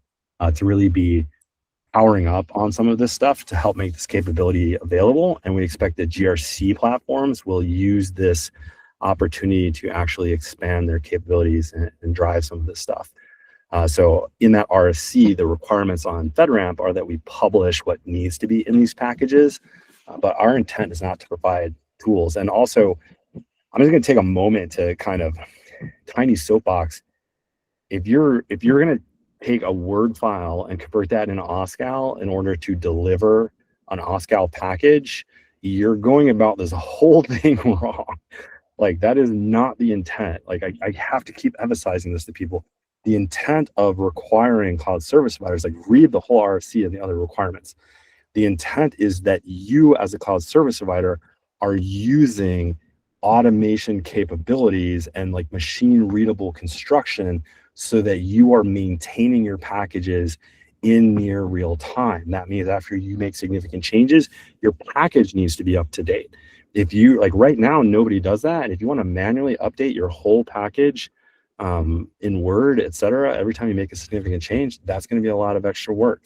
to really be powering up on some of this stuff to help make this capability available. And we expect that GRC platforms will use this opportunity to actually expand their capabilities and drive some of this stuff. So in that RFC, the requirements on FedRAMP are that we publish what needs to be in these packages, but our intent is not to provide tools. And also, I'm just going to take a moment to kind of tiny soapbox. If you're going to take a Word file and convert that into OSCAL in order to deliver an OSCAL package, you're going about this whole thing wrong. Like, that is not the intent. Like, I have to keep emphasizing this to people. The intent of requiring cloud service providers, like, read the whole RFC and the other requirements. The intent is that you as a cloud service provider are using automation capabilities and like machine readable construction so that you are maintaining your packages in near real time. That means after you make significant changes, your package needs to be up to date. If you, like right now, nobody does that. And if you want to manually update your whole package in Word, etc., every time you make a significant change, that's going to be a lot of extra work.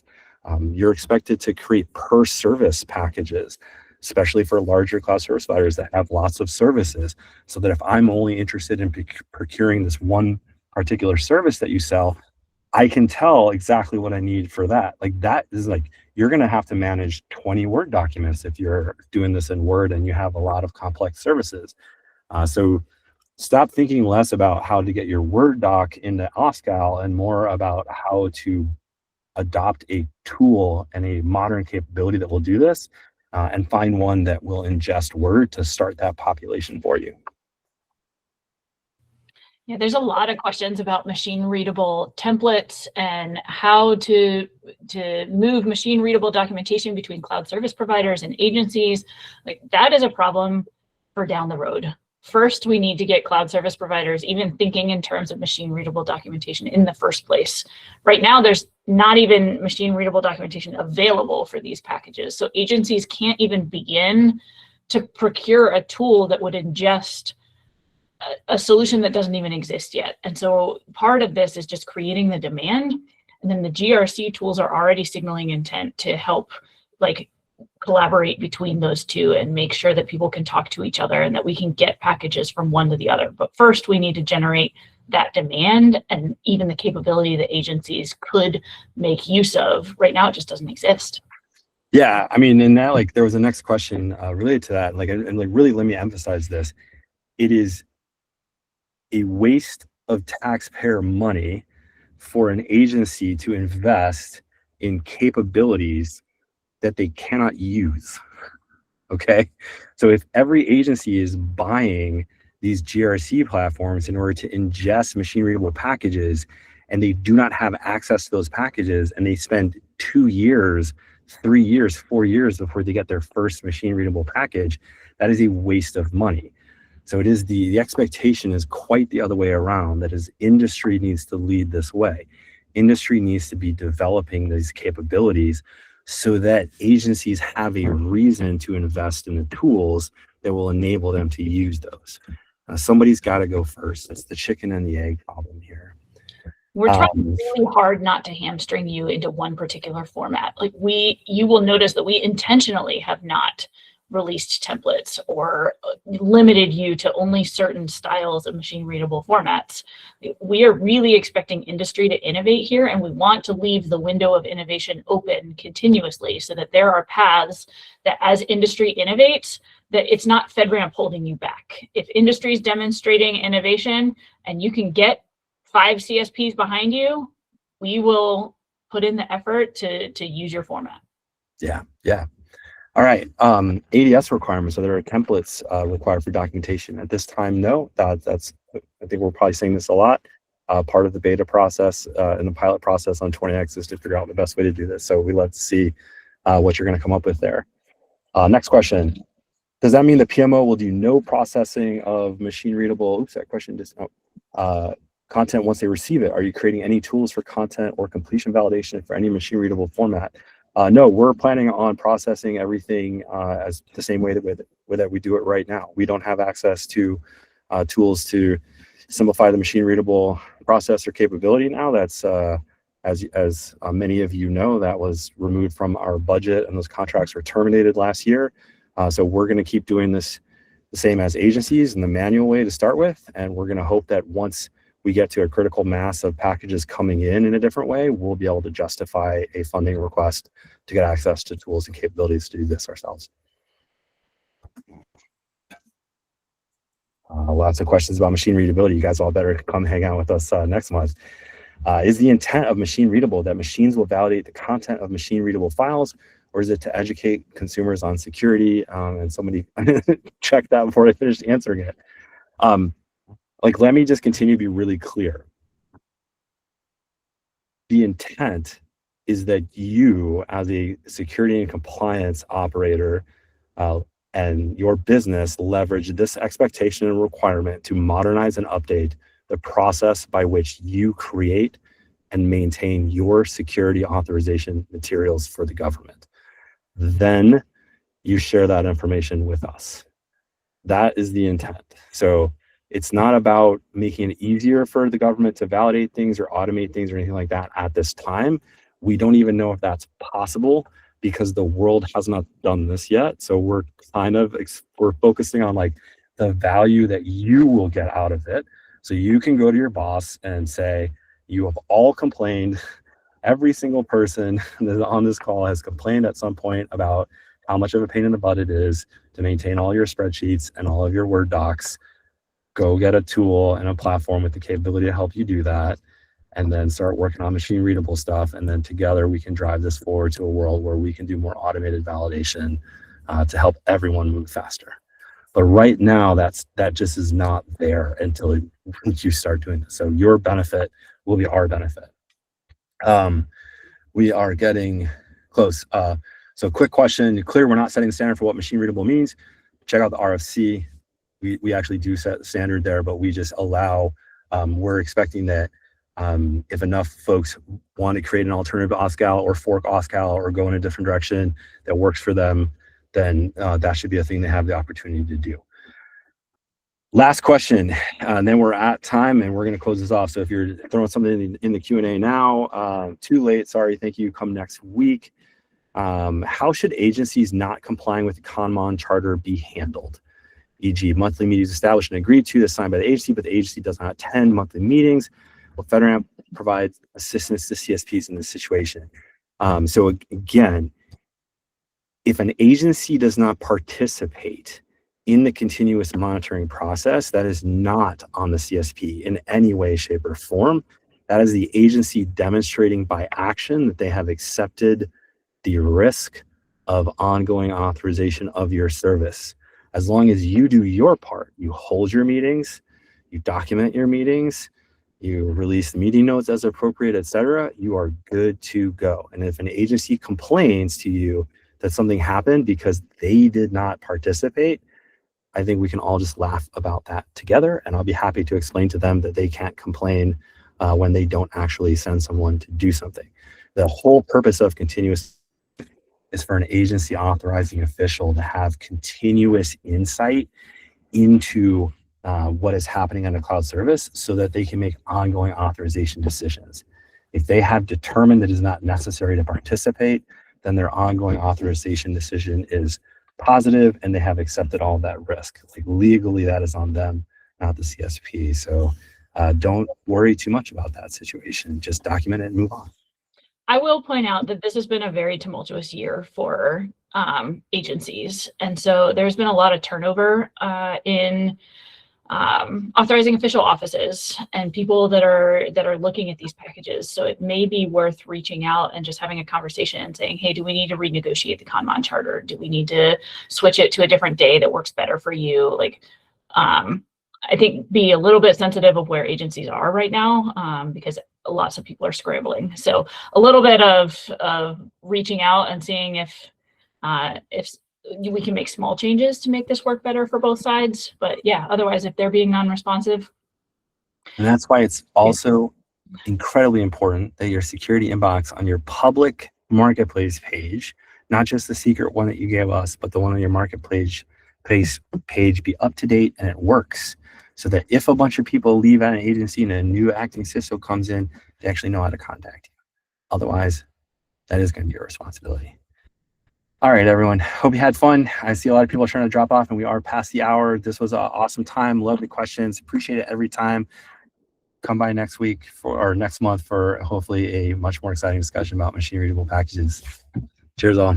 You're expected to create per service packages. especially for larger cloud service providers that have lots of services, so that if I'm only interested in procuring this one particular service that you sell, I can tell exactly what I need for that. Like that is like, you're going to have to manage 20 Word documents if you're doing this in Word and you have a lot of complex services. So stop thinking less about how to get your Word doc into OSCAL and more about how to adopt a tool and a modern capability that will do this, and find one that will ingest Word to start that population for you. Yeah, there's a lot of questions about machine readable templates and how to move machine readable documentation between cloud service providers and agencies. Like that is a problem for down the road. First, we need to get cloud service providers even thinking in terms of machine readable documentation in the first place. Right now, there's not even machine readable documentation available for these packages. So agencies can't even begin to procure a tool that would ingest a solution that doesn't even exist yet. And so part of this is just creating the demand. And then the GRC tools are already signaling intent to help like collaborate between those two and make sure that people can talk to each other and that we can get packages from one to the other. But first we need to generate that demand and even the capability that agencies could make use of. Right now, it just doesn't exist. Yeah, I mean, and that, like, there was a next question related to that. Like, and like, really, let me emphasize this. It is a waste of taxpayer money for an agency to invest in capabilities that they cannot use. Okay, so if every agency is buying these GRC platforms in order to ingest machine readable packages, and they do not have access to those packages, and they spend 2 years, 3 years, 4 years before they get their first machine readable package, that is a waste of money. So it is the expectation is quite the other way around, that is industry needs to lead this way. Industry needs to be developing these capabilities so that agencies have a reason to invest in the tools that will enable them to use those. Somebody's got to go first. That's the chicken and the egg problem here. We're trying really hard not to hamstring you into one particular format. Like you will notice that we intentionally have not released templates or limited you to only certain styles of machine readable formats. We are really expecting industry to innovate here, and we want to leave the window of innovation open continuously so that there are paths that as industry innovates, that it's not FedRAMP holding you back. If industry is demonstrating innovation and you can get 5 CSPs behind you, we will put in the effort to use your format. Yeah. All right, ADS requirements. So there are templates required for documentation. At this time, no. That's, I think we're probably saying this a lot. Part of the beta process and the pilot process on 20X is to figure out the best way to do this. So we love to see what you're going to come up with there. Next question. Does that mean the PMO will do no processing of machine readable? Oops, that question just content once they receive it. Are you creating any tools for content or completion validation for any machine readable format? No, we're planning on processing everything as the same way that we do it right now. We don't have access to tools to simplify the machine readable process or capability now. That's as many of you know, that was removed from our budget, and those contracts were terminated last year. So we're going to keep doing this the same as agencies in the manual way to start with, and we're going to hope that once we get to a critical mass of packages coming in a different way, we'll be able to justify a funding request to get access to tools and capabilities to do this ourselves. Lots of questions about machine readability. You guys all better come hang out with us next month. Is the intent of machine readable that machines will validate the content of machine readable files, or is it to educate consumers on security? And somebody check that before I finish answering it. Let me just continue to be really clear. The intent is that you, as a security and compliance operator, and your business leverage this expectation and requirement to modernize and update the process by which you create and maintain your security authorization materials for the government. Then you share that information with us. That is the intent. So it's not about making it easier for the government to validate things or automate things or anything like that at this time. We don't even know if that's possible because the world has not done this yet. So we're we're focusing on like the value that you will get out of it. So you can go to your boss and say, you have all complained. Every single person that is on this call has complained at some point about how much of a pain in the butt it is to maintain all your spreadsheets and all of your Word docs. Go get a tool and a platform with the capability to help you do that, and then start working on machine readable stuff. And then together we can drive this forward to a world where we can do more automated validation to help everyone move faster. But right now, that just is not there until you start doing this. So your benefit will be our benefit. We are getting close. So quick question, clear we're not setting the standard for what machine readable means. Check out the RFC. We actually do set the standard there, but we just allow, we're expecting that if enough folks want to create an alternative to OSCAL or fork OSCAL or go in a different direction that works for them, then that should be a thing they have the opportunity to do. Last question, and then we're at time and we're going to close this off. So if you're throwing something in the Q&A now, too late, sorry, thank you, come next week. How should agencies not complying with the ConMon charter be handled? E.g. monthly meetings established and agreed to, assigned by the agency, but the agency does not attend monthly meetings. Well, FedRAMP provides assistance to CSPs in this situation. So again, if an agency does not participate in the continuous monitoring process, that is not on the CSP in any way, shape, or form. That is the agency demonstrating by action that they have accepted the risk of ongoing authorization of your service. As long as you do your part, you hold your meetings, you document your meetings, you release the meeting notes as appropriate, etc., you are good to go. And if an agency complains to you that something happened because they did not participate, I think we can all just laugh about that together, and I'll be happy to explain to them that they can't complain when they don't actually send someone to do something. The whole purpose of continuous is for an agency authorizing official to have continuous insight into what is happening on a cloud service so that they can make ongoing authorization decisions. If they have determined that it is not necessary to participate, then their ongoing authorization decision is positive and they have accepted all of that risk. Like legally, that is on them, not the CSP. So don't worry too much about that situation. Just document it and move on. I will point out that this has been a very tumultuous year for agencies. And so there's been a lot of turnover in authorizing official offices and people that are looking at these packages. So it may be worth reaching out and just having a conversation and saying, hey, do we need to renegotiate the ConMon charter? Do we need to switch it to a different day that works better for you? Like, I think be a little bit sensitive of where agencies are right now, because lots of people are scrambling. So a little bit of reaching out and seeing if we can make small changes to make this work better for both sides. But yeah, otherwise, if they're being non-responsive. And that's why it's also incredibly important that your security inbox on your public marketplace page, not just the secret one that you gave us, but the one on your marketplace page be up to date and it works. So that if a bunch of people leave an agency and a new acting CISO comes in, they actually know how to contact you. Otherwise, that is going to be your responsibility. All right, everyone. Hope you had fun. I see a lot of people are trying to drop off and we are past the hour. This was an awesome time. Lovely questions. Appreciate it every time. Come by next week or next month for hopefully a much more exciting discussion about machine readable packages. Cheers all.